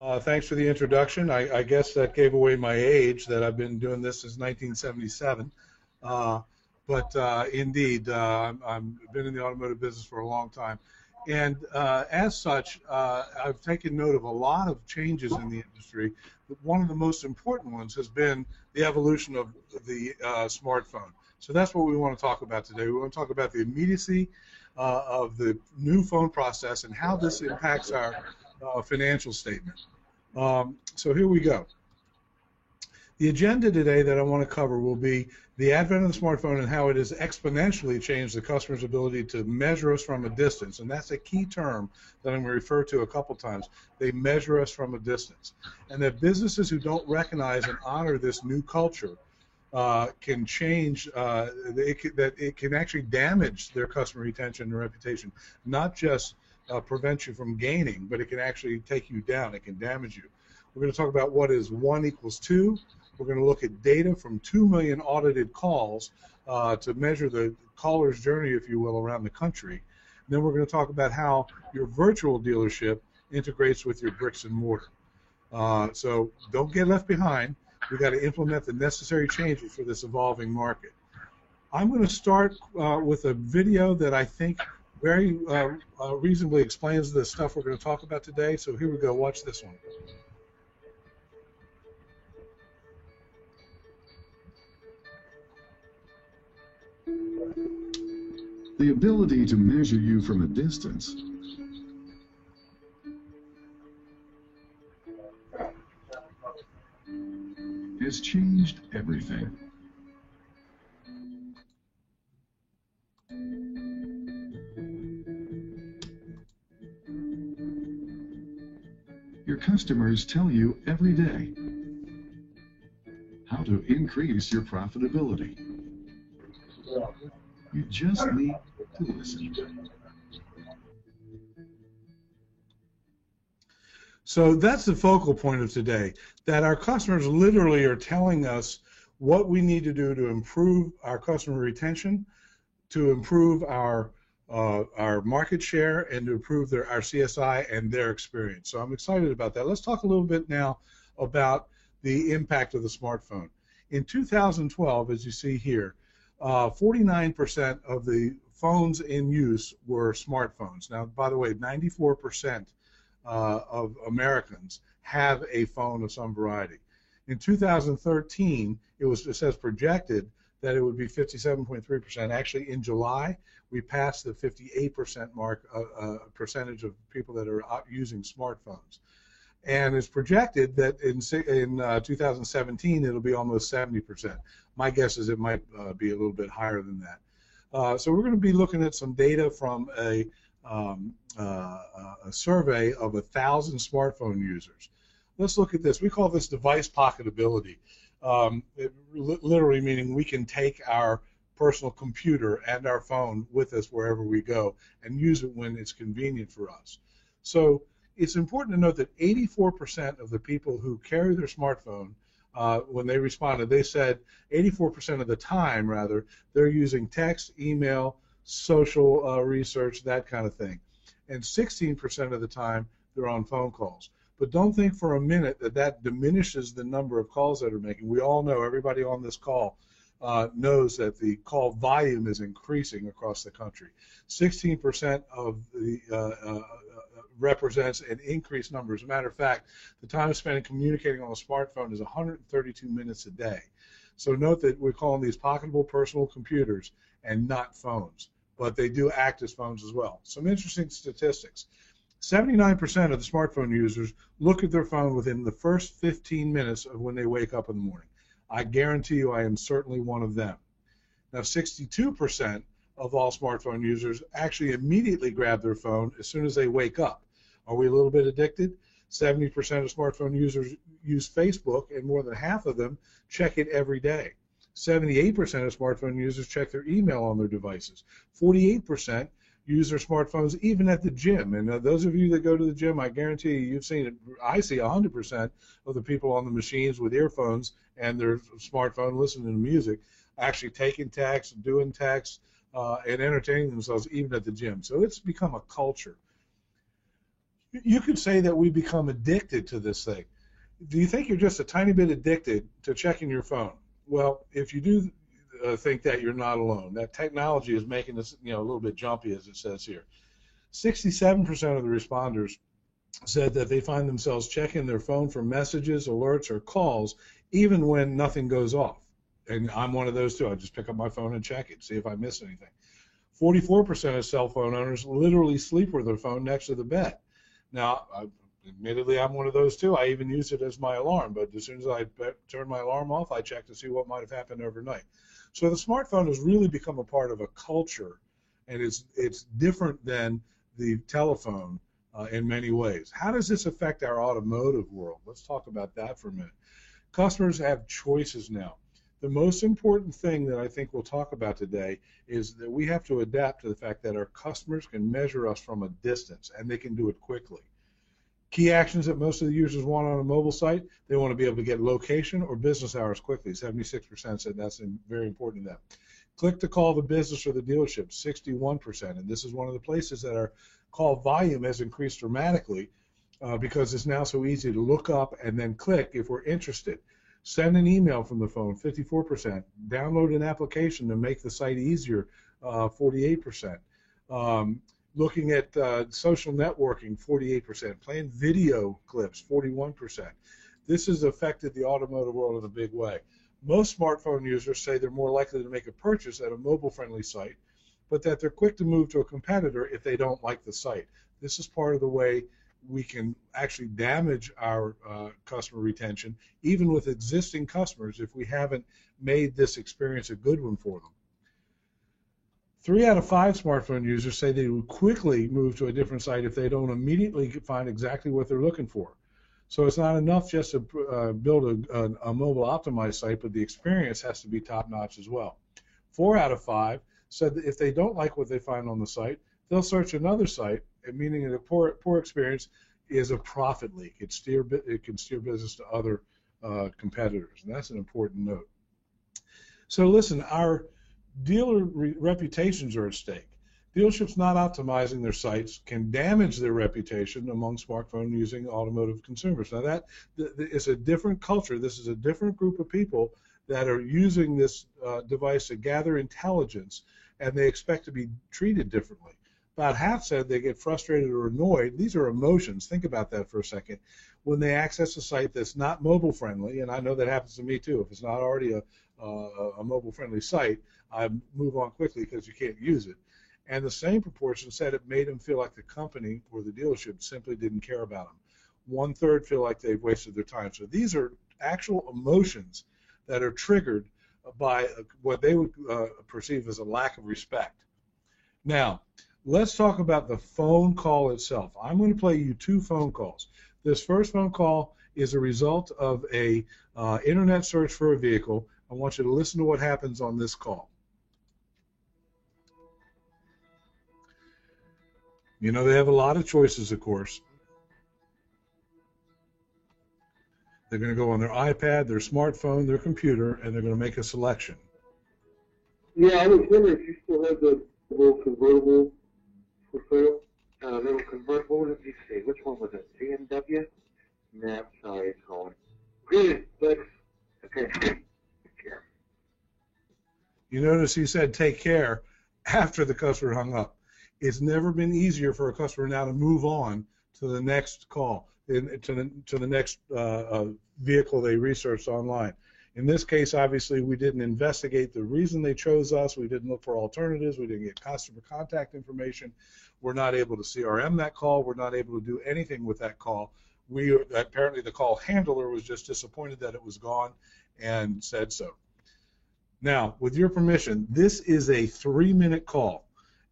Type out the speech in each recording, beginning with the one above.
Thanks for the introduction. I guess that gave away my age, that I've been doing this since 1977. Uh, but indeed, I've been in the automotive business for a long time. And as such, I've taken note of a lot of changes in the industry. One of the most important ones has been the evolution of the smartphone. So that's what we want to talk about today. We want to talk about the immediacy of the new phone process and how this impacts our financial statement. So here we go. The agenda today that I want to cover will be the advent of the smartphone and how it has exponentially changed the customer's ability to measure us from a distance. And that's a key term that I'm going to refer to a couple times. They measure us from a distance. And that businesses who don't recognize and honor this new culture can change, that it can actually damage their customer retention and reputation, not just prevent you from gaining, but it can actually take you down. It can damage you. We're going to talk about what is 1 equals 2. We're going to look at data from 2 million audited calls to measure the caller's journey, if you will, around the country. And then we're going to talk about how your virtual dealership integrates with your bricks and mortar. So don't get left behind. We've got to implement the necessary changes for this evolving market. I'm going to start with a video that I think very reasonably explains the stuff we're going to talk about today. So here we go. Watch this one. The ability to measure you from a distance has changed everything. Your customers tell you every day how to increase your profitability. You just need to listen. So that's the focal point of today, that our customers literally are telling us what we need to do to improve our customer retention, to improve our market share, and to improve our CSI and their experience. So I'm excited about that. Let's talk a little bit now about the impact of the smartphone. In 2012, as you see here, 49% of the phones in use were smartphones. Now, by the way, 94% of Americans have a phone of some variety. In 2013, it says projected that it would be 57.3%. Actually, in July, we passed the 58% mark, percentage of people that are using smartphones. And it's projected that in 2017 it'll be almost 70%. My guess is it might be a little bit higher than that. So we're going to be looking at some data from a survey of 1,000 smartphone users. Let's look at this. We call this device pocketability. Literally meaning we can take our personal computer and our phone with us wherever we go and use it when it's convenient for us. So it's important to note that 84% of the people who carry their smartphone, when they responded, they said 84% of the time, rather, they're using text, email, social research, that kind of thing. And 16% of the time, they're on phone calls. But don't think for a minute that that diminishes the number of calls that are making. We all know, everybody on this call knows that the call volume is increasing across the country. 16% of the represents an increased number. As a matter of fact, the time spent communicating on a smartphone is 132 minutes a day. So note that we're calling these pocketable personal computers and not phones, but they do act as phones as well. Some interesting statistics. 79% of the smartphone users look at their phone within the first 15 minutes of when they wake up in the morning. I guarantee you I am certainly one of them. Now, 62% of all smartphone users actually immediately grab their phone as soon as they wake up. Are we a little bit addicted? 70% of smartphone users use Facebook, and more than half of them check it every day. 78% of smartphone users check their email on their devices. 48% use their smartphones even at the gym. And those of you that go to the gym, I guarantee you've seen it. I see 100% of the people on the machines with earphones and their smartphone listening to music actually taking texts, doing texts, and entertaining themselves even at the gym. So it's become a culture. You could say that we become addicted to this thing. Do you think you're just a tiny bit addicted to checking your phone? Well, if you do think that, you're not alone. That technology is making us, a little bit jumpy, as it says here. 67% of the responders said that they find themselves checking their phone for messages, alerts, or calls, even when nothing goes off. And I'm one of those too. I just pick up my phone and check it, see if I miss anything. 44% of cell phone owners literally sleep with their phone next to the bed. Now, admittedly, I'm one of those too. I even use it as my alarm, but as soon as I turn my alarm off, I check to see what might have happened overnight. So the smartphone has really become a part of a culture, and it's different than the telephone in many ways. How does this affect our automotive world? Let's talk about that for a minute. Customers have choices now. The most important thing that I think we'll talk about today is that we have to adapt to the fact that our customers can measure us from a distance, and they can do it quickly. Key actions that most of the users want on a mobile site: they want to be able to get location or business hours quickly. 76% said that's very important to them. Click to call the business or the dealership, 61%. And this is one of the places that our call volume has increased dramatically because it's now so easy to look up and then click if we're interested. Send an email from the phone, 54%. Download an application to make the site easier, 48%. Looking at social networking, 48%. Playing video clips, 41%. This has affected the automotive world in a big way. Most smartphone users say they're more likely to make a purchase at a mobile-friendly site, but that they're quick to move to a competitor if they don't like the site. This is part of the way we can actually damage our customer retention, even with existing customers, if we haven't made this experience a good one for them. 3 out of 5 smartphone users say they would quickly move to a different site if they don't immediately find exactly what they're looking for. So it's not enough just to build a mobile optimized site, but the experience has to be top-notch as well. 4 out of 5 said that if they don't like what they find on the site, they'll search another site, meaning that a poor experience is a profit leak. It can steer business to other competitors, and that's an important note. So listen, our dealer reputations are at stake. Dealerships not optimizing their sites can damage their reputation among smartphone using automotive consumers. Now that is a different culture. This is a different group of people that are using this device to gather intelligence, and they expect to be treated differently. About half said they get frustrated or annoyed. These are emotions. Think about that for a second. When they access a site that's not mobile friendly, and I know that happens to me too. If it's not already a mobile friendly site, I move on quickly because you can't use it. And the same proportion said it made them feel like the company or the dealership simply didn't care about them. 1/3 feel like they've wasted their time. So these are actual emotions that are triggered by what they would perceive as a lack of respect. Now, let's talk about the phone call itself. I'm going to play you 2 phone calls. This first phone call is a result of a internet search for a vehicle. I want you to listen to what happens on this call. You know, they have a lot of choices, of course. They're going to go on their iPad, their smartphone, their computer, and they're going to make a selection. Yeah, I was wondering if you still have the little convertible for sale. Little convertible, let me see. Which one was it? BMW? No, sorry, it's gone. Good, thanks. Okay, take care. You notice he said take care after the customer hung up. It's never been easier for a customer now to move on to the next call, to the next vehicle they researched online. In this case, obviously, we didn't investigate the reason they chose us. We didn't look for alternatives. We didn't get customer contact information. We're not able to CRM that call. We're not able to do anything with that call. Apparently, the call handler was just disappointed that it was gone and said so. Now, with your permission, this is a 3-minute call,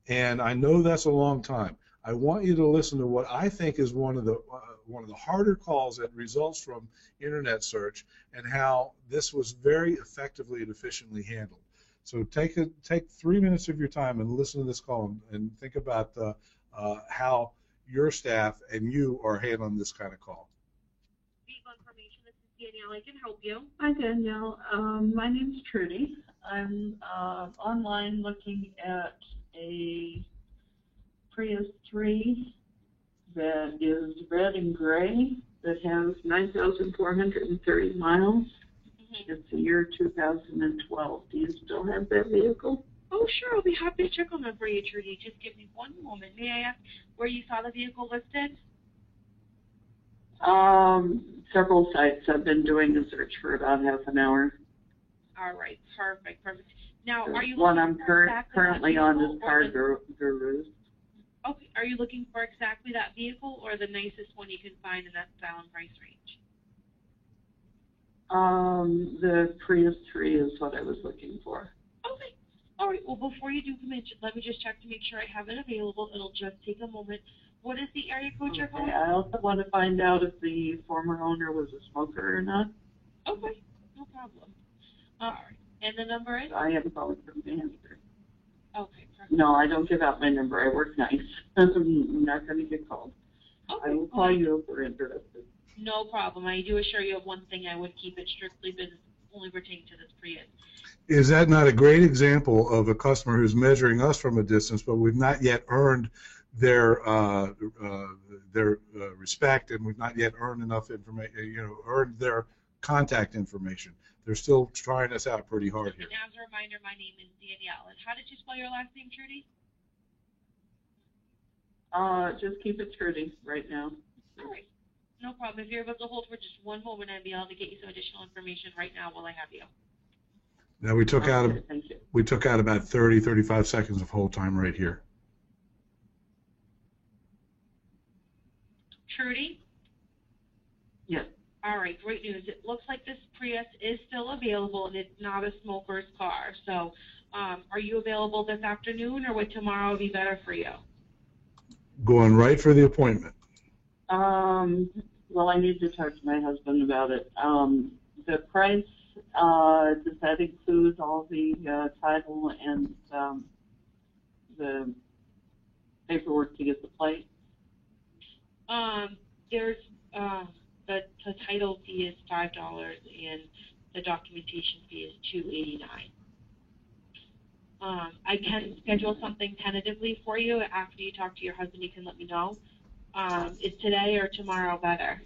and I know that's a long time. I want you to listen to what I think is one of the harder calls that results from internet search, and how this was very effectively and efficiently handled. So take 3 minutes of your time and listen to this call and think about how your staff and you are handling this kind of call. Vivo Information, this is Danielle. I can help you. Hi, Danielle. My name's Trudy. I'm online looking at a Prius 3 that is red and gray that has 9,430 miles. It's the year 2012. Do you still have that vehicle? Oh, sure. I'll be happy to check on that for you, Trudy. Just give me one moment. May I ask where you saw the vehicle listed? Several sites. I've been doing the search for about half an hour. All right. Perfect. Perfect. Now, are you One looking I'm for exactly currently that on vehicle is or Car the- Gurus. Okay. Are you looking for exactly that vehicle or the nicest one you can find in that style and price range? The Prius 3 is what I was looking for. Okay. All right. Well, before you do come in, let me just check to make sure I have it available. It'll just take a moment. What is the area code you're Okay. calling? I also want to find out if the former owner was a smoker or not. Okay. No problem. All right. And the number is? I have a phone from the answer. Okay. Perfect. No, I don't give out my number. I work nights. I'm not going to get called. Okay. I will call you if we're interested. No problem. I do assure you of one thing. I would keep it strictly business, only pertaining to this Prius. Is that not a great example of a customer who's measuring us from a distance, but we've not yet earned their respect, and we've not yet earned enough information, earned their contact information. They're still trying us out pretty hard here. And as a reminder, my name is Danielle. And how did you spell your last name, Trudy? Just keep it Trudy right now. All right. No problem. If you're able to hold for just one moment, I'd be able to get you some additional information right now while I have you. Now we took out Thank you. we took out about 30, 35 seconds of hold time right here. Trudy? Yes. All right, great news. It looks like this Prius is still available, and it's not a smoker's car. So are you available this afternoon, or would tomorrow be better for you? Going right for the appointment. Well, I need to talk to my husband about it. The price, does that include all the title and the paperwork to get the plate? There's the title fee is $5, and the documentation fee is $2.89. I can schedule something tentatively for you after you talk to your husband. You can let me know. Is today or tomorrow better?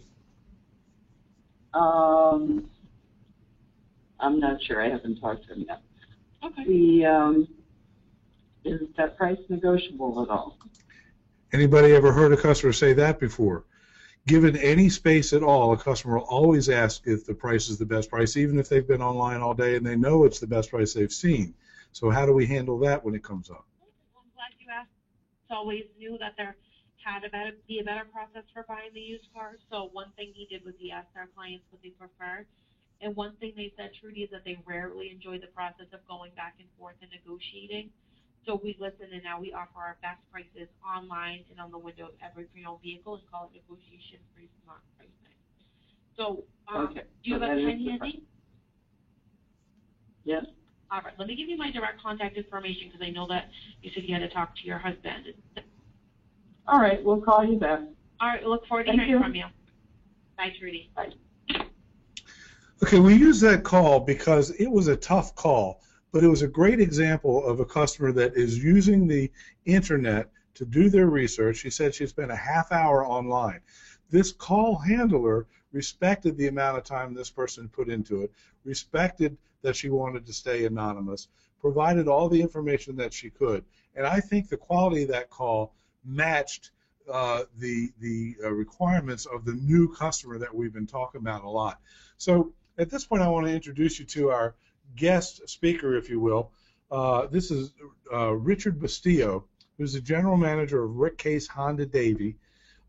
I'm not sure. I haven't talked to him yet. Okay. Is that price negotiable at all? Anybody ever heard a customer say that before? Given any space at all, a customer will always ask if the price is the best price, even if they've been online all day and they know it's the best price they've seen. So how do we handle that when it comes up? Well, I'm glad you asked. It's always knew that there had be a better process for buying the used cars. So one thing he did was he asked our clients what they prefer. And one thing they said, Trudy, is that they rarely enjoy the process of going back and forth and negotiating. So we listen, and now we offer our best prices online and on the window of every pre-owned vehicle and call it negotiation-free smart pricing. So Okay. do you have a pen handy? Yes. All right. Let me give you my direct contact information because I know that you said you had to talk to your husband. All right. We'll call you back. All right. I look forward to Thank hearing you. from you. Bye, Trudy. Bye. Okay, we used that call because it was a tough call, but it was a great example of a customer that is using the internet to do their research. She said she spent a half hour online. This call handler respected the amount of time this person put into it, respected that she wanted to stay anonymous, provided all the information that she could. And I think the quality of that call matched the requirements of the new customer that we've been talking about a lot. So at this point, I want to introduce you to our guest speaker, if you will. This is Richard Bastillo, who's the general manager of Rick Case Honda Davie,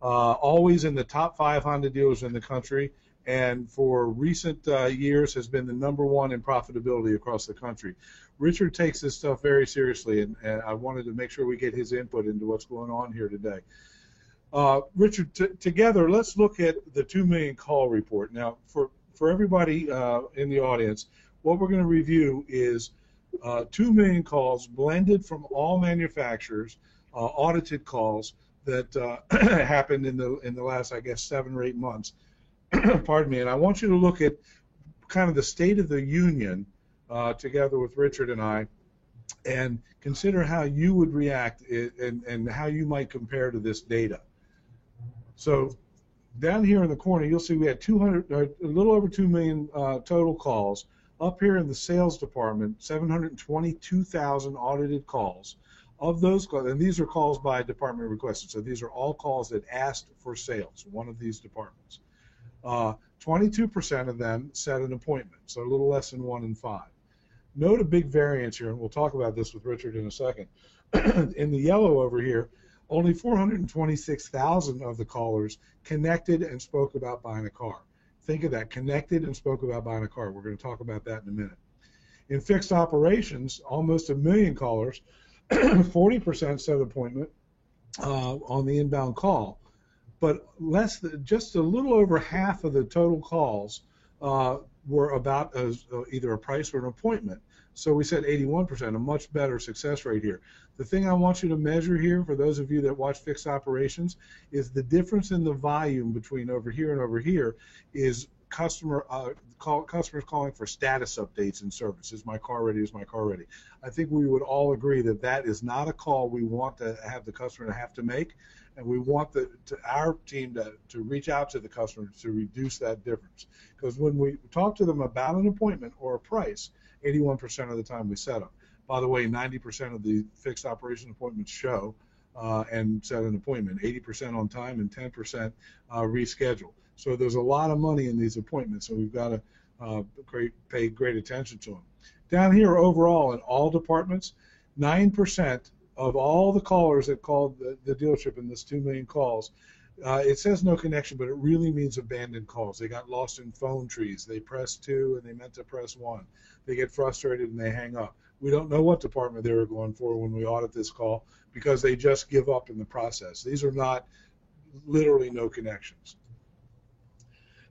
always in the top 5 Honda dealers in the country, and for recent years has been the #1 in profitability across the country. Richard takes this stuff very seriously, and I wanted to make sure we get his input into what's going on here today. Richard, together, let's look at the 2 million call report. Now, for everybody in the audience, what we're going to review is 2 million calls blended from all manufacturers, audited calls that happened in the last, I guess, 7 or 8 months. Pardon me. And I want you to look at kind of the state of the union together with Richard and I, and consider how you would react and how you might compare to this data. So down here in the corner, you'll see we had 200, a little over 2 million total calls. Up here in the sales department, 722,000 audited calls. Of those calls, and these are calls by department requested, so these are all calls that asked for sales, one of these departments. 22% of them set an appointment, so a little less than 1 in 5. Note a big variance here, and we'll talk about this with Richard in a second. In the yellow over here, only 426,000 of the callers connected and spoke about buying a car. Think of that, connected and spoke about buying a car. We're going to talk about that in a minute. In fixed operations, almost 1 million callers, 40% set an appointment on the inbound call, but just a little over half of the total calls were about either a price or an appointment. So we said 81%, a much better success rate here. The thing I want you to measure here, for those of you that watch fixed operations, is the difference in the volume between over here and over here is customers calling for status updates in service. Is my car ready? Is my car ready? I think we would all agree that that is not a call we want to have the customer to have to make, and we want our team to reach out to the customer to reduce that difference. Because when we talk to them about an appointment or a price, 81% of the time we set them. By the way, 90% of the fixed operation appointments show and set an appointment, 80% on time and 10% reschedule. So there's a lot of money in these appointments, so we've got to pay great attention to them. Down here overall in all departments, 9% of all the callers that called the dealership in this 2 million calls, it says no connection, but it really means abandoned calls. They got lost in phone trees. They pressed 2 and they meant to press 1. They get frustrated and they hang up. We don't know what department they were going for when we audit this call because they just give up in the process. These are not literally no connections.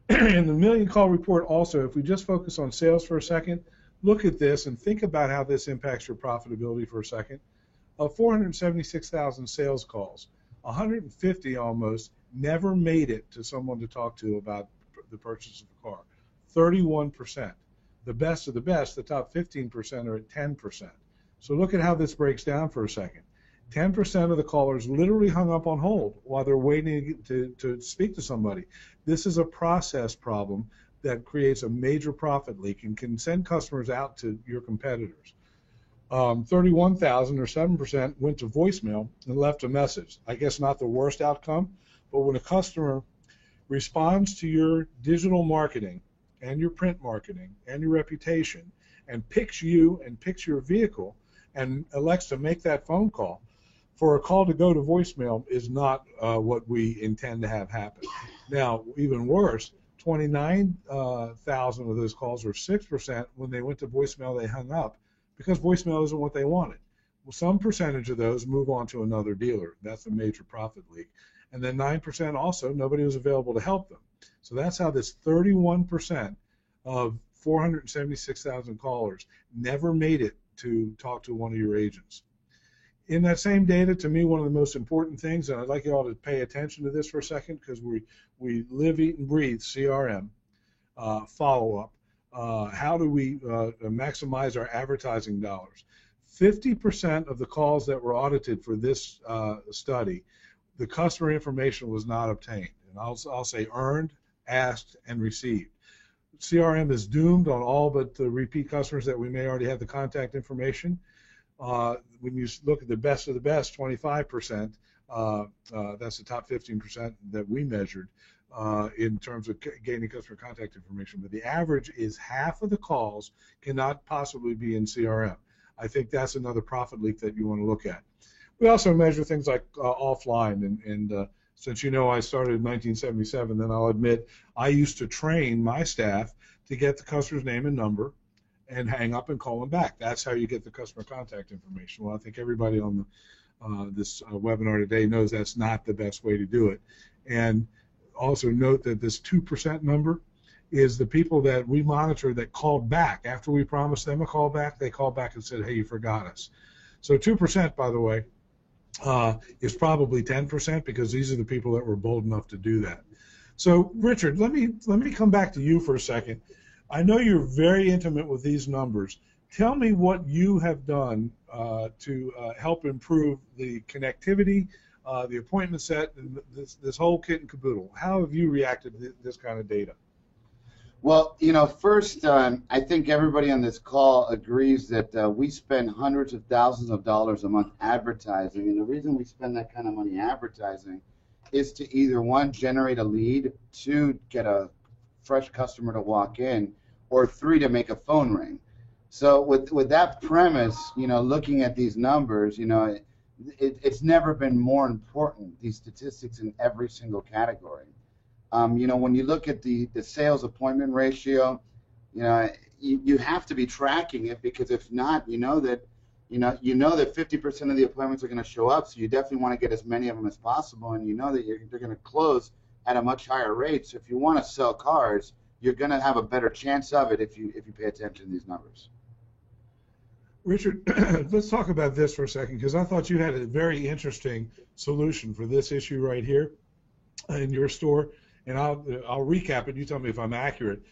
In the million call report also, if we just focus on sales for a second, look at this and think about how this impacts your profitability for a second. Of 476,000 sales calls, 150 almost never made it to someone to talk to about the purchase of the car. 31%. The best of the best, the top 15% are at 10%. So look at how this breaks down for a second. 10% of the callers literally hung up on hold while they're waiting to speak to somebody. This is a process problem that creates a major profit leak and can send customers out to your competitors. 31,000 or 7% went to voicemail and left a message. I guess not the worst outcome, but when a customer responds to your digital marketing and your print marketing and your reputation and picks you and picks your vehicle and elects to make that phone call, for a call to go to voicemail is not what we intend to have happen. Now, even worse, 29,000 of those calls, or 6%, when they went to voicemail, they hung up because voicemail isn't what they wanted. Well, some percentage of those move on to another dealer. That's a major profit leak. And then 9% also, nobody was available to help them. So that's how this 31% of 476,000 callers never made it to talk to one of your agents. In that same data, to me, one of the most important things, and I'd like you all to pay attention to this for a second because we live, eat, and breathe CRM, follow-up. How do we maximize our advertising dollars? 50% of the calls that were audited for this study, the customer information was not obtained. And I'll say earned, asked, and received. CRM is doomed on all but the repeat customers that we may already have the contact information. When you look at the best of the best, 25%, that's the top 15% that we measured in terms of gaining customer contact information. But the average is half of the calls cannot possibly be in CRM. I think that's another profit leak that you want to look at. We also measure things like offline, and since you know I started in 1977, then I'll admit I used to train my staff to get the customer's name and number and hang up and call them back. That's how you get the customer contact information. Well, I think everybody on this webinar today knows that's not the best way to do it. And also note that this 2% number is the people that we monitor that called back. After we promised them a call back, they called back and said, hey, you forgot us. So 2%, by the way, is probably 10% because these are the people that were bold enough to do that. So, Richard, let me come back to you for a second. I know you're very intimate with these numbers. Tell me what you have done to help improve the connectivity the appointment set, and this whole kit and caboodle. How have you reacted to this kind of data? Well, first, I think everybody on this call agrees that we spend hundreds of thousands of dollars a month advertising, and the reason we spend that kind of money advertising is to either, one, generate a lead, two, get a fresh customer to walk in, or three, to make a phone ring. So with that premise, looking at these numbers, it's never been more important, these statistics in every single category. When you look at the sales appointment ratio, you have to be tracking it, because if not, you know that 50% of the appointments are going to show up, so you definitely want to get as many of them as possible, and you know that they're going to close at a much higher rate. So if you want to sell cars, you're going to have a better chance of it if you pay attention to these numbers. Richard, let's talk about this for a second, because I thought you had a very interesting solution for this issue right here in your store. And I'll recap it. You tell me if I'm accurate.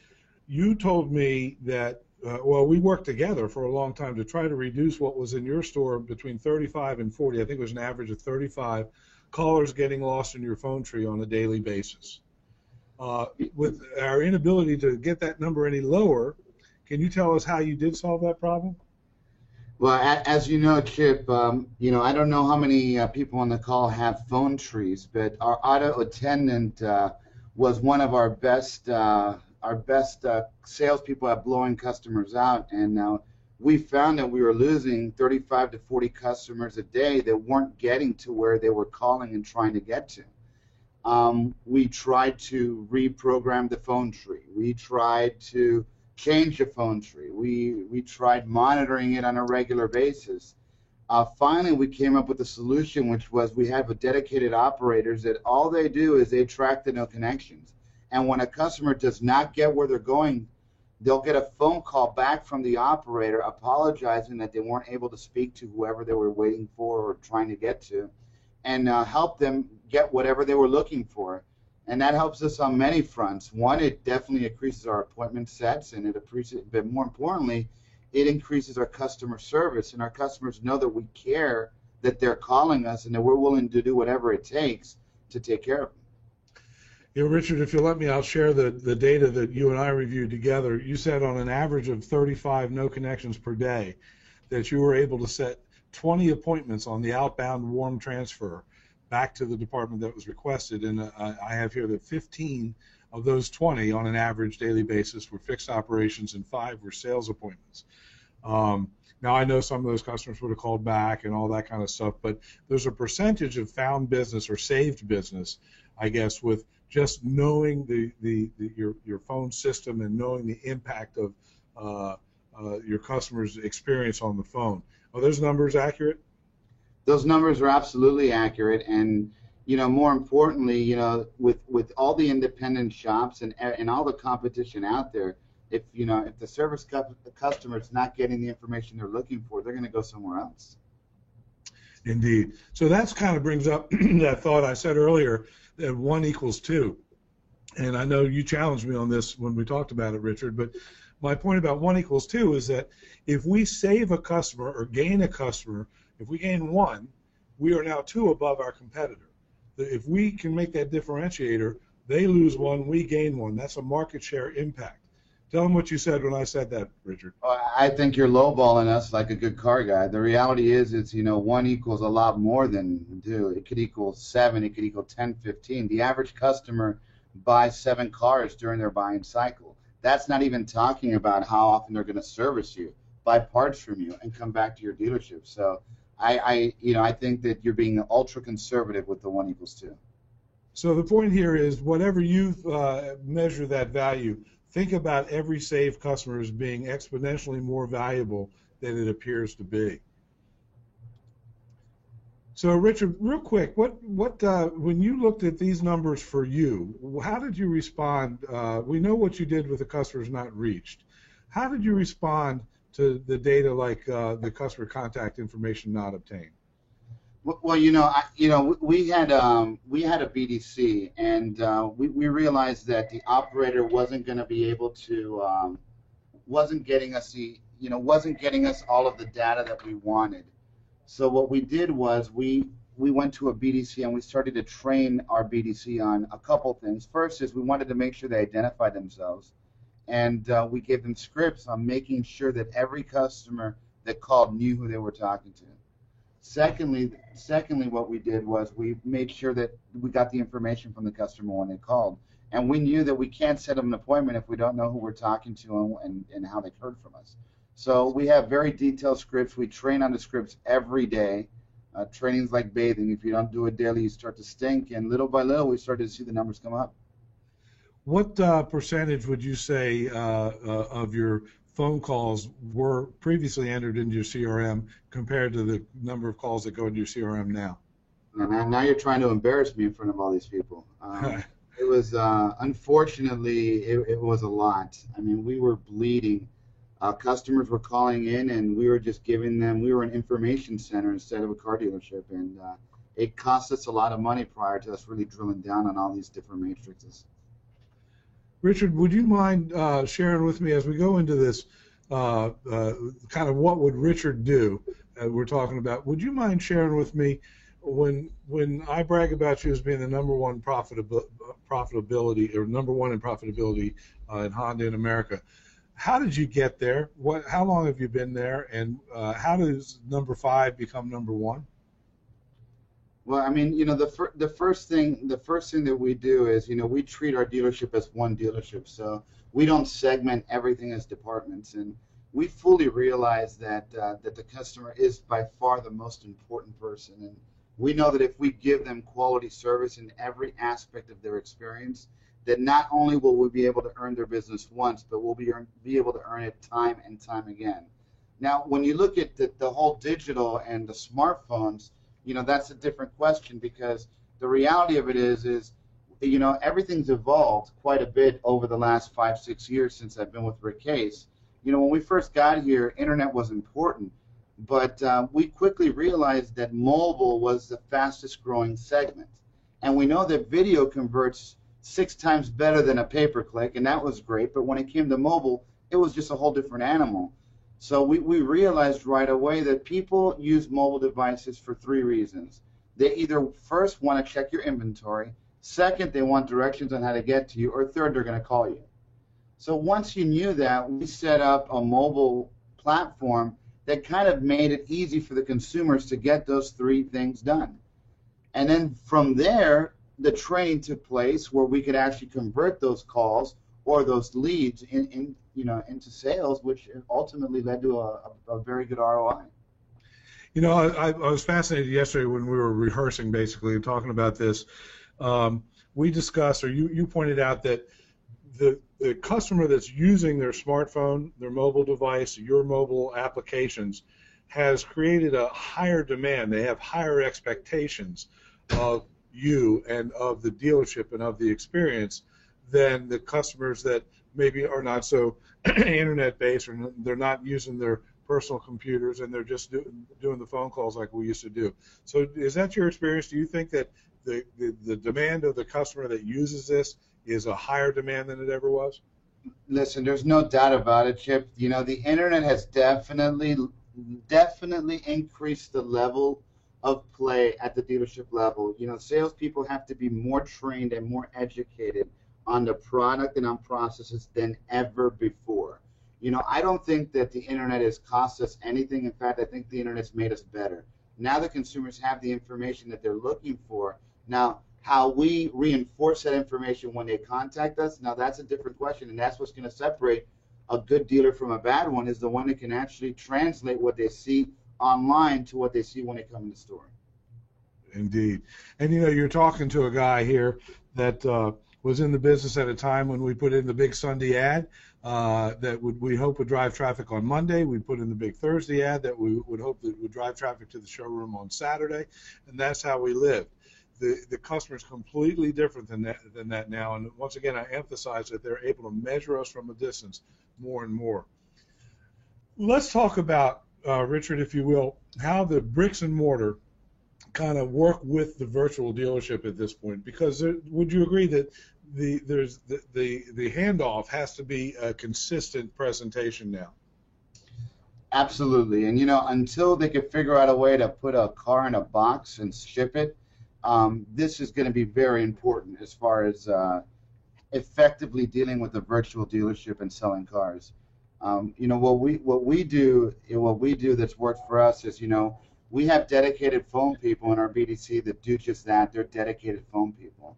You told me that, we worked together for a long time to try to reduce what was in your store between 35 and 40. I think it was an average of 35 callers getting lost in your phone tree on a daily basis. With our inability to get that number any lower, can you tell us how you did solve that problem? Well, as you know, Chip, I don't know how many people on the call have phone trees, but our auto attendant was one of our best salespeople at blowing customers out, and we found that we were losing 35 to 40 customers a day that weren't getting to where they were calling and trying to get to. We tried to reprogram the phone tree. We tried to change the phone tree. We tried monitoring it on a regular basis. Finally, we came up with a solution, which was we have dedicated operators that all they do is they track the no connections. And when a customer does not get where they're going, they'll get a phone call back from the operator apologizing that they weren't able to speak to whoever they were waiting for or trying to get to, and help them get whatever they were looking for. And that helps us on many fronts. One, it definitely increases our appointment sets, and but more importantly, it increases our customer service, and our customers know that we care, that they're calling us, and that we're willing to do whatever it takes to take care of them. Richard, if you'll let me, I'll share the data that you and I reviewed together. You said on an average of 35 no connections per day that you were able to set 20 appointments on the outbound warm transfer back to the department that was requested, and I have here that 15 of those 20 on an average daily basis were fixed operations and 5 were sales appointments. Now, I know some of those customers would have called back and all that kind of stuff, but there's a percentage of found business or saved business, I guess, with just knowing your phone system and knowing the impact of your customer's experience on the phone. Are those numbers accurate? Those numbers are absolutely accurate, and more importantly, with all the independent shops and all the competition out there, if the service customer is not getting the information they're looking for, they're going to go somewhere else. Indeed. So that kind of brings up that thought I said earlier, that 1 equals 2. And I know you challenged me on this when we talked about it, Richard, but my point about 1 equals 2 is that if we save a customer or gain a customer, if we gain 1, we are now 2 above our competitor. If we can make that differentiator, they lose 1, we gain 1. That's a market share impact. Tell them what you said when I said that, Richard. I think you're lowballing us like a good car guy. The reality is, 1 equals a lot more than 2. It could equal 7. It could equal 10, 15. The average customer buys 7 cars during their buying cycle. That's not even talking about how often they're going to service you, buy parts from you, and come back to your dealership. So I think that you're being ultra conservative with the 1 equals 2. So the point here is, whatever you measure that value, think about every saved customer as being exponentially more valuable than it appears to be. So, Richard, real quick, what when you looked at these numbers for you, how did you respond? We know what you did with the customers not reached. How did you respond to the data like the customer contact information not obtained? Well, we had a BDC, and we realized that the operator wasn't going to be able to, wasn't getting us all of the data that we wanted. So what we did was we we went to a BDC and we started to train our BDC on a couple things. First is we wanted to make sure they identified themselves, and we gave them scripts on making sure that every customer that called knew who they were talking to. Secondly, what we did was we made sure that we got the information from the customer when they called, and we knew that we can't set them an appointment if we don't know who we're talking to and how they heard from us. So we have very detailed scripts. We train on the scripts every day. Training's like bathing. If you don't do it daily, you start to stink, and little by little, we started to see the numbers come up. What percentage would you say of your phone calls were previously entered into your CRM compared to the number of calls that go into your CRM now? Now you're trying to embarrass me in front of all these people. It was, unfortunately, it was a lot. I mean, we were bleeding. Customers were calling in, and we were just giving them, we were an information center instead of a car dealership, and it cost us a lot of money prior to us really drilling down on all these different matrices. Richard, would you mind sharing with me as we go into this kind of what would Richard do we're talking about, would you mind sharing with me when I brag about you as being the number one profitability or number one in profitability in Honda in America, how did you get there? How long have you been there, and how does number 5 become number 1? Well, I mean, you know, the first thing that we do is, you know, we treat our dealership as one dealership. So we don't segment everything as departments, and we fully realize that that the customer is by far the most important person, and we know that if we give them quality service in every aspect of their experience, that not only will we be able to earn their business once, but we'll be able to earn it time and time again. Now, when you look at the whole digital and the smartphones, you know, that's a different question, because the reality of it is, you know, everything's evolved quite a bit over the last 5-6 years since I've been with Rick Case. You know, when we first got here, internet was important, but we quickly realized that mobile was the fastest growing segment. And we know that video converts 6 times better than a pay-per-click, and that was great, but when it came to mobile, it was just a whole different animal. So we realized right away that people use mobile devices for 3 reasons. They either first want to check your inventory, second, they want directions on how to get to you, or third, they're going to call you. So once you knew that, we set up a mobile platform that kind of made it easy for the consumers to get those 3 things done. And then from there, the training took place where we could actually convert those calls or those leads into sales, which ultimately led to a very good ROI. You know, I was fascinated yesterday when we were rehearsing, basically, and talking about this. We discussed, or you pointed out that the customer that's using their smartphone, their mobile device, your mobile applications, has created a higher demand. They have higher expectations of you and of the dealership and of the experience than the customers that maybe are not so internet-based, or they're not using their personal computers, and they're just doing the phone calls like we used to do. So is that your experience? Do you think that the demand of the customer that uses this is a higher demand than it ever was? Listen, there's no doubt about it, Chip. You know, the internet has definitely increased the level of play at the dealership level. You know, salespeople have to be more trained and more educated on the product and on processes than ever before. You know, I don't think that the internet has cost us anything. In fact, I think the internet's made us better. Now the consumers have the information that they're looking for. Now, how we reinforce that information when they contact us, now that's a different question, and that's what's going to separate a good dealer from a bad one, is the one that can actually translate what they see online to what they see when they come in the store. Indeed. And, you know, you're talking to a guy here that was in the business at a time when we put in the big Sunday ad that we hope would drive traffic on Monday. We put in the big Thursday ad that we would hope that would drive traffic to the showroom on Saturday, and that's how we lived. The customer is completely different than that now, and once again, I emphasize that they're able to measure us from a distance more and more. Let's talk about, Richard, if you will, how the bricks and mortar kind of work with the virtual dealership at this point, because would you agree that the handoff has to be a consistent presentation now? Absolutely. And, until they can figure out a way to put a car in a box and ship it, this is going to be very important as far as effectively dealing with a virtual dealership and selling cars. What we do that's worked for us is, we have dedicated phone people in our BDC that do just that. They're dedicated phone people.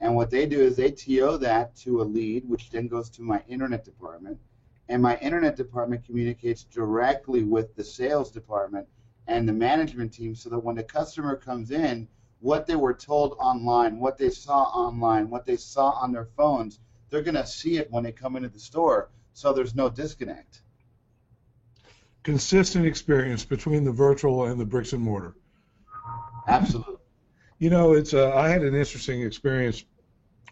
And what they do is they TO that to a lead, which then goes to my internet department. And my internet department communicates directly with the sales department and the management team so that when the customer comes in, what they were told online, what they saw online, what they saw on their phones, they're going to see it when they come into the store, so there's no disconnect. Consistent experience between the virtual and the bricks and mortar. Absolutely. I had an interesting experience.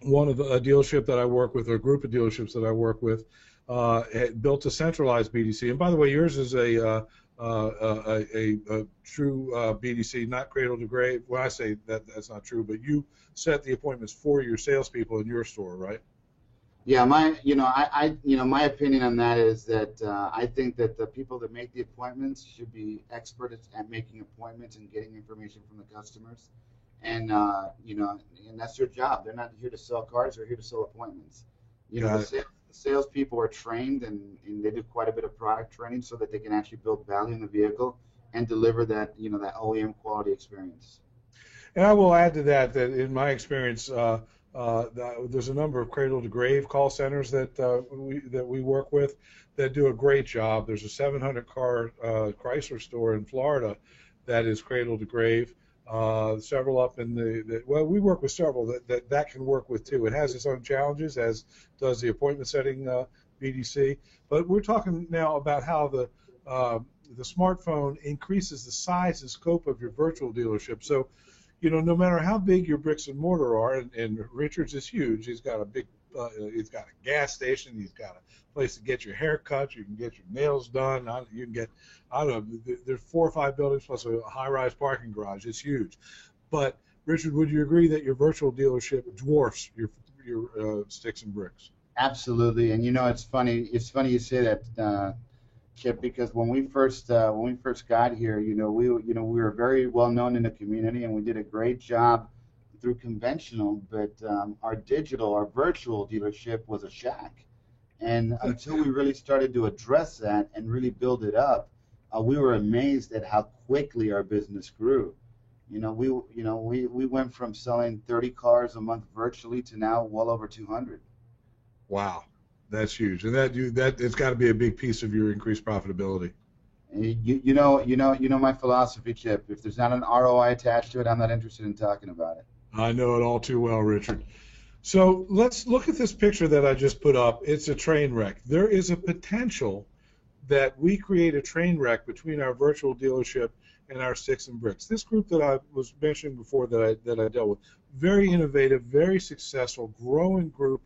One of a dealership that I work with, or a group of dealerships that I work with, had built a centralized BDC. And by the way, yours is a true BDC, not cradle to grave. Well, I say that's not true, but you set the appointments for your salespeople in your store, right? Yeah, my opinion on that is that I think that the people that make the appointments should be experts at making appointments and getting information from the customers, and and that's their job. They're not here to sell cars; they're here to sell appointments. The salespeople are trained and they do quite a bit of product training so that they can actually build value in the vehicle and deliver that that OEM quality experience. And I will add to that in my experience, there's a number of cradle to grave call centers that we work with that do a great job. There's a 700 car Chrysler store in Florida that is cradle to grave. Several up in we work with several that can work with too. It has its own challenges, as does the appointment setting BDC. But we're talking now about how the smartphone increases the size and scope of your virtual dealership. So, no matter how big your bricks and mortar are, and Richard's is huge. He's got a big, he's got a gas station. He's got a place to get your hair cut. You can get your nails done. You can get, I don't know, there's 4 or 5 buildings plus a high-rise parking garage. It's huge. But Richard, would you agree that your virtual dealership dwarfs your sticks and bricks? Absolutely. And it's funny. It's funny you say that, Chip, because when we first got here, we were very well known in the community, and we did a great job through conventional. But our virtual dealership was a shack, and until we really started to address that and really build it up, we were amazed at how quickly our business grew. We went from selling 30 cars a month virtually to now well over 200. Wow. That's huge, and that it's got to be a big piece of your increased profitability. You know my philosophy, Chip. If there's not an ROI attached to it, I'm not interested in talking about it. I know it all too well, Richard. So let's look at this picture that I just put up. It's a train wreck. There is a potential that we create a train wreck between our virtual dealership and our sticks and bricks. This group that I was mentioning before that I dealt with, very innovative, very successful, growing group.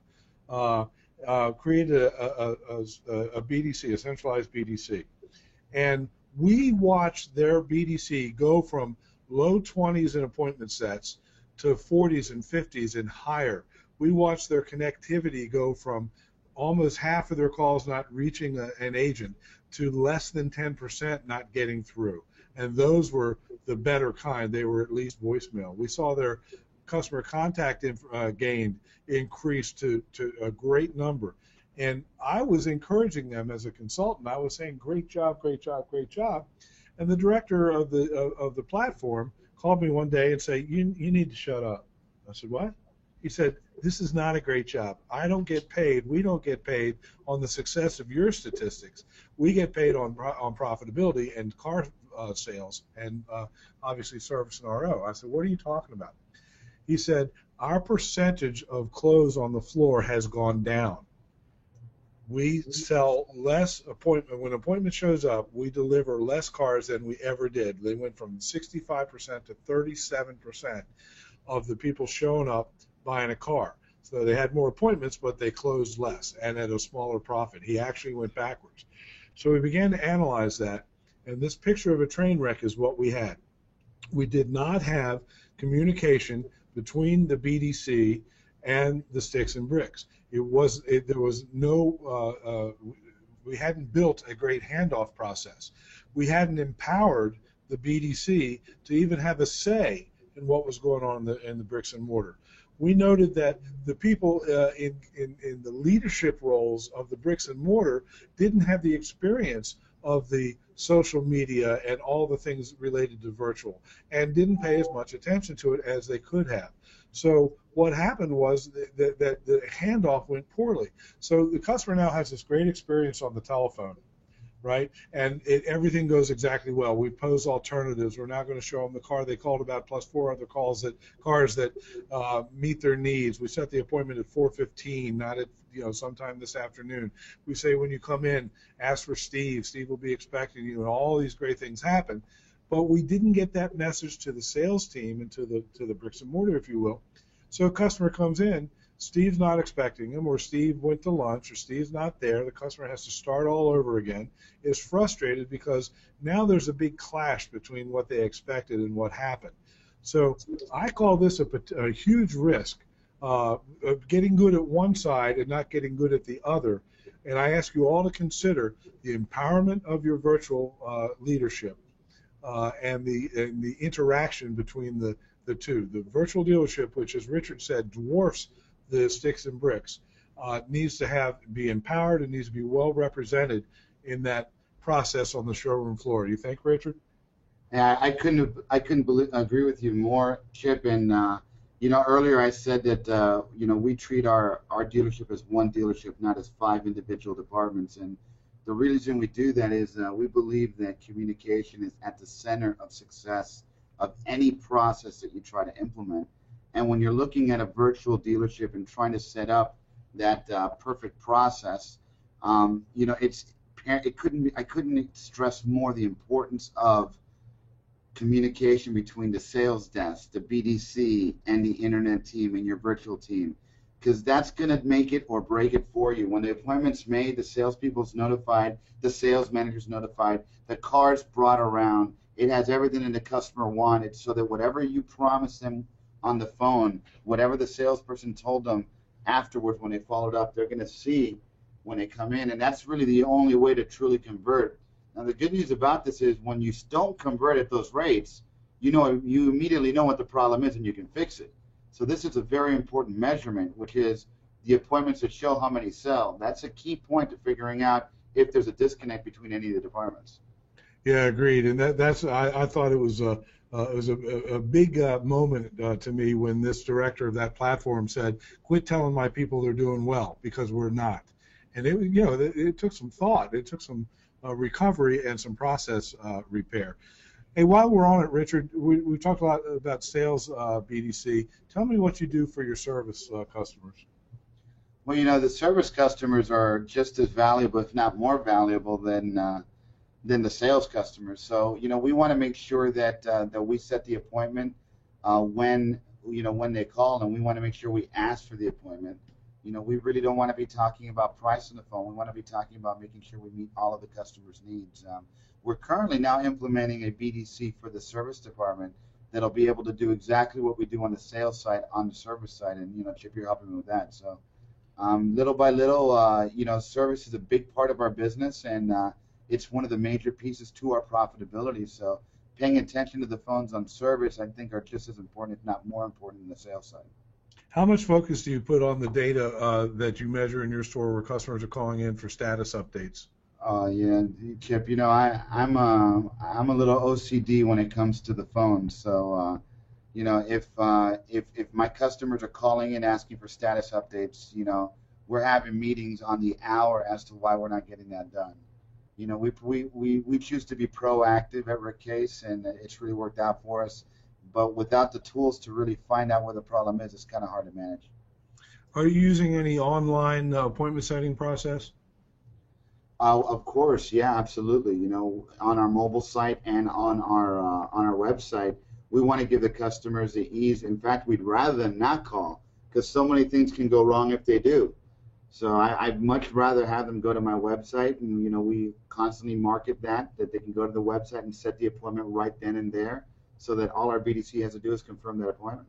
Created a BDC, a centralized BDC. And we watched their BDC go from low 20s in appointment sets to 40s and 50s and higher. We watched their connectivity go from almost half of their calls not reaching an agent to less than 10% not getting through. And those were the better kind. They were at least voicemail. We saw their customer contact gained increased to a great number. And I was encouraging them as a consultant. I was saying, great job, great job, great job. And the director of the platform called me one day and said, you need to shut up. I said, what? He said, this is not a great job. I don't get paid. We don't get paid on the success of your statistics. We get paid on profitability and car sales and obviously service and RO. I said, what are you talking about? He said, our percentage of close on the floor has gone down. We sell less appointment. When an appointment shows up, we deliver less cars than we ever did. They went from 65% to 37% of the people showing up buying a car. So they had more appointments, but they closed less and at a smaller profit. He actually went backwards. So we began to analyze that, and this picture of a train wreck is what we had. We did not have communication between the BDC and the sticks and bricks. There was no We hadn't built a great handoff process. We hadn't empowered the BDC to even have a say in what was going on in the bricks and mortar. We noted that the people in the leadership roles of the bricks and mortar didn't have the experience of the social media and all the things related to virtual, and didn't pay as much attention to it as they could have. So what happened was that the handoff went poorly. So the customer now has this great experience on the telephone, right? And everything goes exactly well. We pose alternatives. We're now going to show them the car they called about plus 4 other cars that meet their needs. We set the appointment at 4:15, not at sometime this afternoon. We say when you come in, ask for Steve. Steve will be expecting you, and all these great things happen. But we didn't get that message to the sales team and to the bricks and mortar, if you will. So a customer comes in, Steve's not expecting him, or Steve went to lunch, or Steve's not there. The customer has to start all over again. Is frustrated because now there's a big clash between what they expected and what happened. So I call this a huge risk of getting good at one side and not getting good at the other. And I ask you all to consider the empowerment of your virtual leadership and the interaction between the two. The virtual dealership, which, as Richard said, dwarfs the sticks and bricks, needs to be empowered and needs to be well represented in that process on the showroom floor. Do you think, Richard? Yeah, I couldn't agree with you more, Chip. And earlier I said that we treat our dealership as one dealership, not as 5 individual departments. And the reason we do that is we believe that communication is at the center of success of any process that you try to implement. And when you're looking at a virtual dealership and trying to set up that perfect process, I couldn't stress more the importance of communication between the sales desk, the BDC, and the internet team and your virtual team, because that's going to make it or break it for you. When the appointment's made, the salespeople's notified, the sales manager's notified, the car's brought around, it has everything that the customer wanted, so that whatever you promised them on the phone, whatever the salesperson told them afterwards when they followed up, they're going to see when they come in, and that's really the only way to truly convert. Now, the good news about this is when you don't convert at those rates, you immediately know what the problem is and you can fix it. So this is a very important measurement, which is the appointments that show how many sell. That's a key point to figuring out if there's a disconnect between any of the departments. Yeah, agreed. And I thought it was a big moment to me when this director of that platform said, "Quit telling my people they're doing well, because we're not." And it took some thought. It took some recovery and some process repair. Hey, while we're on it, Richard, we talked a lot about sales BDC. Tell me what you do for your service customers. Well, the service customers are just as valuable, if not more valuable, than the sales customers. So, we want to make sure that we set the appointment when they call, and we want to make sure we ask for the appointment. We really don't want to be talking about price on the phone. We want to be talking about making sure we meet all of the customers' needs. We're currently now implementing a BDC for the service department that'll be able to do exactly what we do on the sales side on the service side, and Chip, you're helping me with that. So little by little, service is a big part of our business, and it's one of the major pieces to our profitability. So paying attention to the phones on service, I think, are just as important, if not more important, than the sales side. How much focus do you put on the data that you measure in your store where customers are calling in for status updates? Yeah, Chip, I'm a little OCD when it comes to the phone. So, if my customers are calling in asking for status updates, we're having meetings on the hour as to why we're not getting that done. We choose to be proactive at Rick Case, and it's really worked out for us. But without the tools to really find out where the problem is, it's kind of hard to manage. Are you using any online appointment setting process? Of course, yeah, absolutely. On our mobile site and on our website, we want to give the customers the ease. In fact, we'd rather them not call, because so many things can go wrong if they do. So I'd much rather have them go to my website, and we constantly market that they can go to the website and set the appointment right then and there, so that all our BDC has to do is confirm that appointment.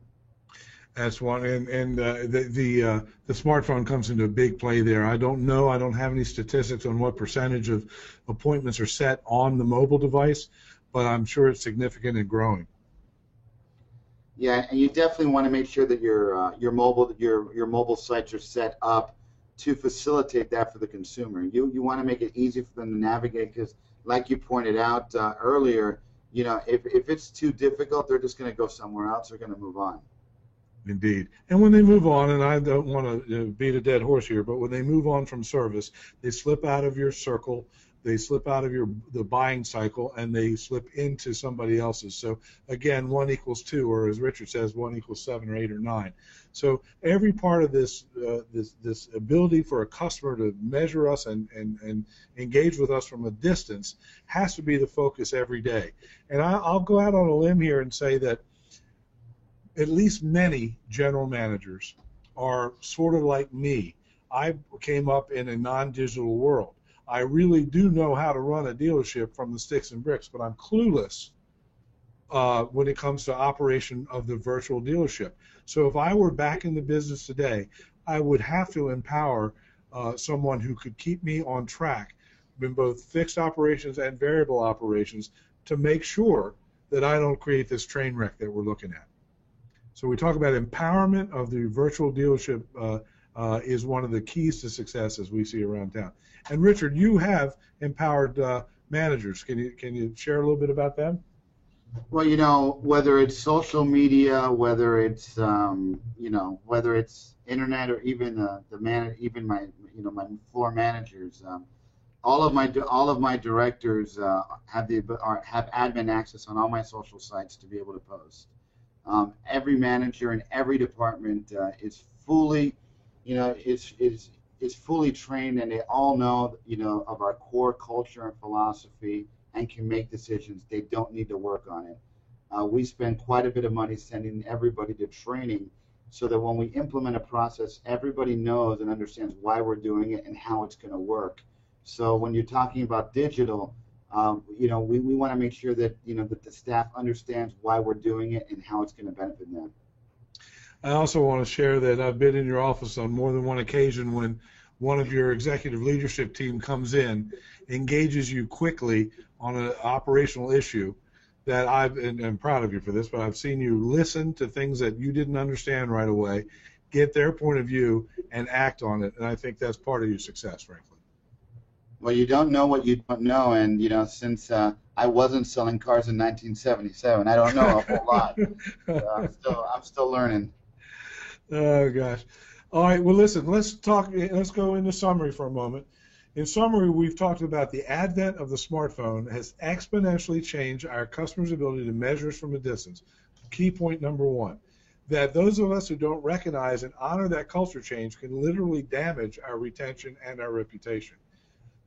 That's one, and the smartphone comes into a big play there. I don't know. I don't have any statistics on what percentage of appointments are set on the mobile device, but I'm sure it's significant and growing. Yeah, and you definitely want to make sure that your mobile sites are set up to facilitate that for the consumer. You want to make it easy for them to navigate because, like you pointed out earlier, you know, if it's too difficult, they're just going to go somewhere else. They're going to move on. Indeed. And when they move on, and I don't want to beat a dead horse here, but when they move on from service, they slip out of your circle, they slip out of the buying cycle, and they slip into somebody else's. So again, 1 equals 2, or as Richard says, 1 equals 7 or 8 or 9. So every part of this this ability for a customer to measure us and engage with us from a distance has to be the focus every day. And I'll go out on a limb here and say that at least many general managers are sort of like me. I came up in a non-digital world. I really do know how to run a dealership from the sticks and bricks, but I'm clueless when it comes to operation of the virtual dealership. So if I were back in the business today, I would have to empower someone who could keep me on track in both fixed operations and variable operations to make sure that I don't create this train wreck that we're looking at. So we talk about empowerment of the virtual dealership is one of the keys to success as we see around town. And Richard, you have empowered managers. Can you share a little bit about them? Well, you know, whether it's social media, whether it's whether it's internet, or even my floor managers, all of my directors have admin access on all my social sites to be able to post. Every manager in every department is fully, is fully trained, and they all know, of our core culture and philosophy and can make decisions. They don't need to work on it. We spend quite a bit of money sending everybody to training so that when we implement a process, everybody knows and understands why we're doing it and how it's going to work. So when you're talking about digital, we want to make sure that, that the staff understands why we're doing it and how it's going to benefit them. I also want to share that I've been in your office on more than one occasion when one of your executive leadership team comes in, engages you quickly on an operational issue that I'm proud of you for this, but I've seen you listen to things that you didn't understand right away, get their point of view, and act on it. And I think that's part of your success, frankly. Well, you don't know what you don't know, and since I wasn't selling cars in 1977, I don't know a whole lot. I'm still learning. Oh gosh. All right. Well, listen. Let's go into summary for a moment. In summary, we've talked about the advent of the smartphone has exponentially changed our customers' ability to measure us from a distance. Key point number 1, that those of us who don't recognize and honor that culture change can literally damage our retention and our reputation.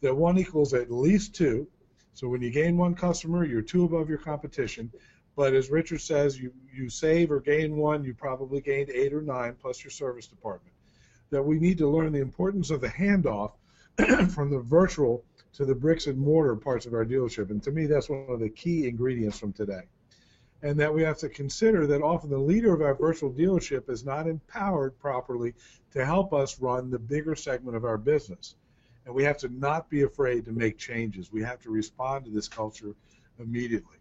That 1 equals at least 2. So when you gain 1 customer, you're 2 above your competition. But as Richard says, you save or gain 1, you probably gained 8 or 9 plus your service department. That we need to learn the importance of the handoff from the virtual to the bricks and mortar parts of our dealership. And to me, that's one of the key ingredients from today. And that we have to consider that often the leader of our virtual dealership is not empowered properly to help us run the bigger segment of our business. And we have to not be afraid to make changes. We have to respond to this culture immediately.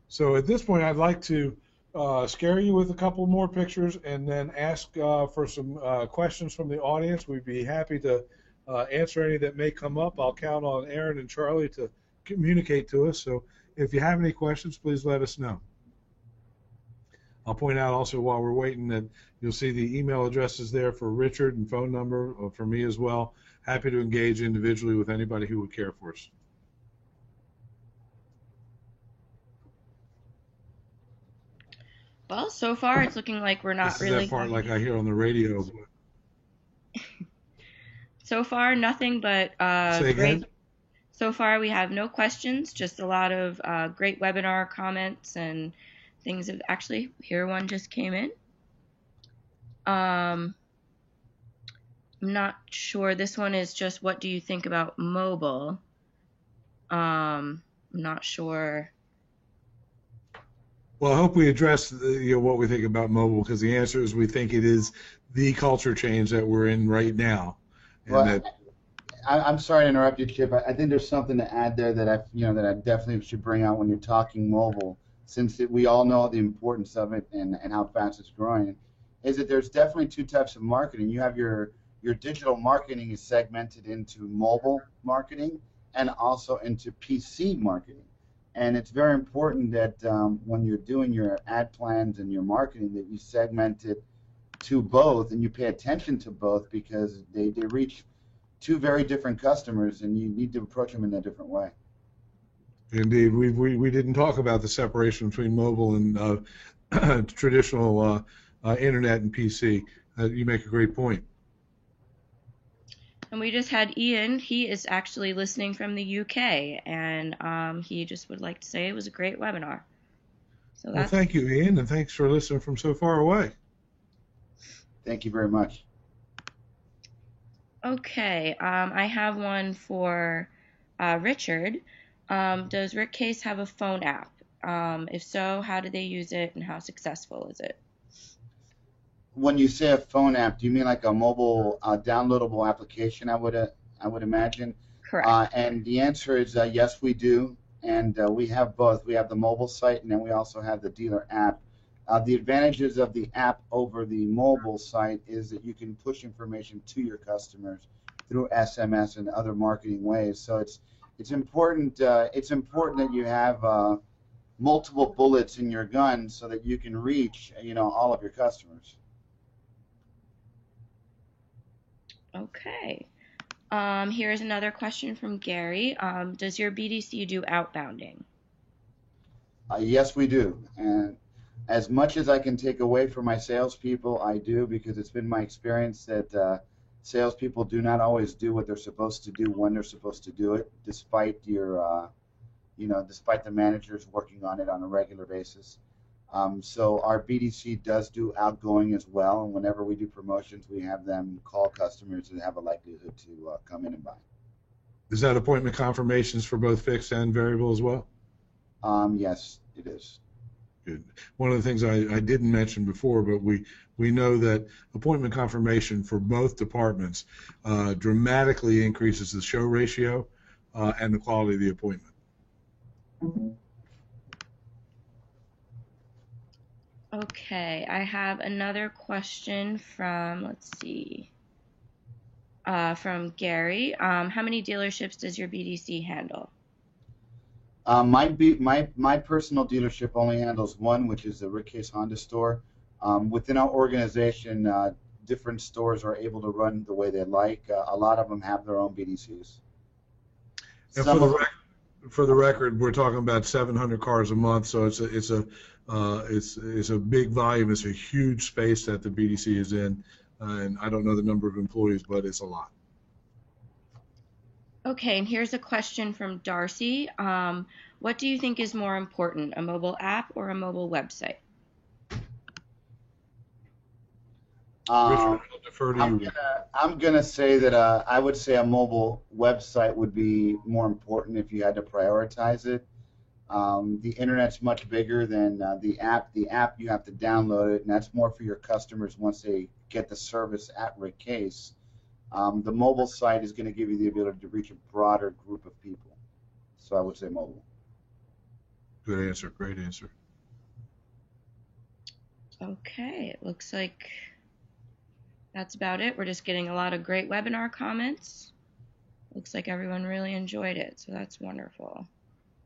So at this point, I'd like to scare you with a couple more pictures and then ask for some questions from the audience. We'd be happy to answer any that may come up. I'll count on Aaron and Charlie to communicate to us. So if you have any questions, please let us know. I'll point out also while we're waiting that you'll see the email addresses there for Richard and phone number for me as well. Happy to engage individually with anybody who would care for us. Well, so far it's looking like we're not really. This is that part like I hear on the radio. So far, nothing but Say again? great. So far, we have no questions, just a lot of great webinar comments and things. Actually, here one just came in. I'm not sure. This one is just, what do you think about mobile? I'm not sure Well, I hope we address what we think about mobile, because the answer is we think it is the culture change that we're in right now. And Well, I'm sorry to interrupt you, Chip. I think there's something to add there that I definitely should bring out when you're talking mobile, since we all know the importance of it and how fast it's growing. Is that there's definitely two types of marketing. You have your digital marketing is segmented into mobile marketing and also into PC marketing. And it's very important that when you're doing your ad plans and your marketing that you segment it to both and you pay attention to both, because they reach two very different customers and you need to approach them in a different way. Indeed, we didn't talk about the separation between mobile and traditional internet and PC. You make a great point. And we just had Ian. He is actually listening from the UK, and he just would like to say it was a great webinar. So well, thank you, Ian, and thanks for listening from so far away. Thank you very much. Okay, I have one for Richard. Does RickCase have a phone app? If so, how do they use it, and how successful is it? When you say a phone app, do you mean like a mobile downloadable application? I would imagine. Correct. And the answer is yes, we do, and we have both. We have the mobile site, and then we also have the dealer app. The advantages of the app over the mobile site is that you can push information to your customers through SMS and other marketing ways. So it's important. It's important that you have multiple bullets in your gun so that you can reach all of your customers. Okay. Here's another question from Gary. Does your BDC do outbounding? Yes, we do. And as much as I can take away from my salespeople, I do, because it's been my experience that salespeople do not always do what they're supposed to do when they're supposed to do it, despite despite the managers working on it on a regular basis. So our BDC does do outgoing as well, and whenever we do promotions, we have them call customers who have a likelihood to come in and buy. Is that appointment confirmations for both fixed and variable as well? Yes, it is. Good. One of the things I didn't mention before, but we know that appointment confirmation for both departments dramatically increases the show ratio and the quality of the appointment. Okay, I have another question from, let's see, from Gary. How many dealerships does your BDC handle? My personal dealership only handles one, which is the RickCase Honda store. Within our organization, different stores are able to run the way they like. A lot of them have their own BDCs. And for the record, we're talking about 700 cars a month, so it's a big volume. It's a huge space that the BDC is in, and I don't know the number of employees, but it's a lot. Okay, and here's a question from Darcy. What do you think is more important, a mobile app or a mobile website? Richard, I'll defer to you. I'm gonna say that I would say a mobile website would be more important if you had to prioritize it. The internet's much bigger than the app. The app, you have to download it, and that's more for your customers once they get the service at RickCase. The mobile site is going to give you the ability to reach a broader group of people. So I would say mobile. Good answer. Great answer. Okay, it looks like that's about it. We're just getting a lot of great webinar comments. Looks like everyone really enjoyed it, so that's wonderful.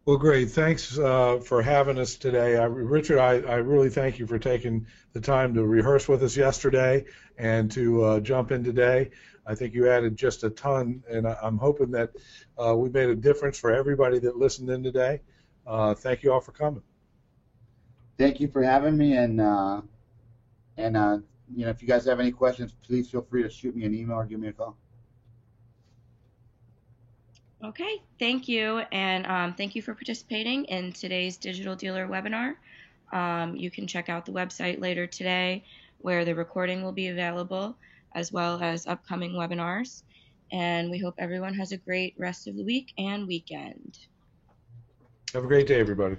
Well, great. Thanks for having us today. Richard, I really thank you for taking the time to rehearse with us yesterday and to jump in today. I think you added just a ton, and I'm hoping that we made a difference for everybody that listened in today. Thank you all for coming. Thank you for having me, and if you guys have any questions, please feel free to shoot me an email or give me a call. Okay, thank you, and thank you for participating in today's Digital Dealer webinar. You can check out the website later today where the recording will be available, as well as upcoming webinars. And we hope everyone has a great rest of the week and weekend. Have a great day, everybody.